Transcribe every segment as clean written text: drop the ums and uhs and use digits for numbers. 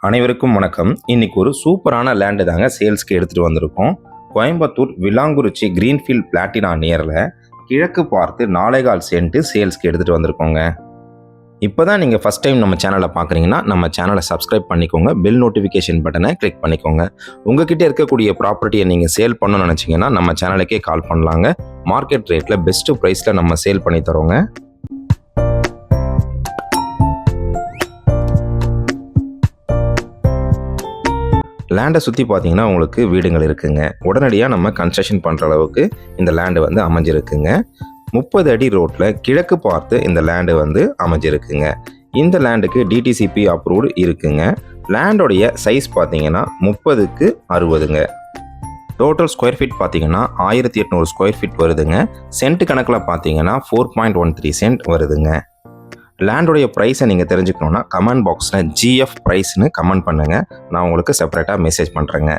அனைவருக்கும் வணக்கம். இன்னைக்கு ஒரு சூப்பரான லேண்டு தாங்க சேல்ஸ்க்கு எடுத்துகிட்டு வந்திருக்கோம். கோயம்புத்தூர் விலாங்குறிச்சி கிரீன்ஃபீல்ட் பிளாட்டினா நியரில் கிழக்கு பார்த்து 4.25 சென்ட் சேல்ஸ்க்கு எடுத்துகிட்டு வந்திருக்கோங்க. இப்போ தான் நீங்கள் ஃபஸ்ட் டைம் நம்ம சேனலை பார்க்குறீங்கன்னா நம்ம சேனலை சப்ஸ்கிரைப் பண்ணிக்கோங்க. பெல் நோட்டிஃபிகேஷன் பட்டனை கிளிக் பண்ணிக்கோங்க. உங்ககிட்ட இருக்கக்கூடிய ப்ராப்பர்ட்டியை நீங்கள் சேல் பண்ணணும்னு நினச்சிங்கன்னா நம்ம சேனலுக்கே கால் பண்ணலாங்க. மார்க்கெட் ரேட்டில் பெஸ்ட்டு ப்ரைஸில் நம்ம சேல் பண்ணி தரோங்க. லேண்டை சுற்றி பார்த்தீங்கன்னா உங்களுக்கு வீடுகள் இருக்குங்க. உடனடியாக நம்ம கன்ஸ்ட்ரக்ஷன் பண்ணுற அளவுக்கு இந்த லேண்டு வந்து அமைஞ்சிருக்குங்க. 30 அடி ரோட்டில் கிழக்கு பார்த்து இந்த லேண்டு அமைஞ்சிருக்குங்க. இந்த லேண்டுக்கு டிடிசிபி அப்ரூவ்டு இருக்குங்க. லேண்டோடைய சைஸ் பார்த்தீங்கன்னா 30க்கு 60ங்க. டோட்டல் ஸ்கொயர் ஃபீட் பார்த்தீங்கன்னா 1800 ஸ்கொயர் ஃபீட் வருதுங்க. சென்ட் கணக்கில் பார்த்தீங்கன்னா 4.13 சென்ட் வருதுங்க. லேண்டோடைய ப்ரைஸை நீங்கள் தெரிஞ்சுக்கணுன்னா கமெண்ட் பாக்ஸில் ஜிஎஃப் ப்ரைஸ்னு கமெண்ட் பண்ணுங்கள். நான் உங்களுக்கு செப்பரேட்டாக மெசேஜ் பண்ணுறேங்க.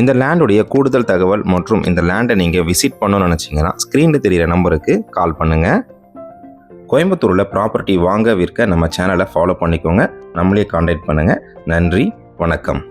இந்த லேண்டுடைய கூடுதல் தகவல் மற்றும் இந்த லேண்டை நீங்கள் விசிட் பண்ணணும்னு நினச்சிங்கன்னா ஸ்க்ரீனில் தெரிகிற நம்பருக்கு கால் பண்ணுங்கள். கோயம்புத்தூரில் ப்ராப்பர்ட்டி வாங்க விற்க நம்ம சேனலை ஃபாலோ பண்ணிக்கோங்க. நம்மளே கான்டாக்ட் பண்ணுங்கள். நன்றி, வணக்கம்.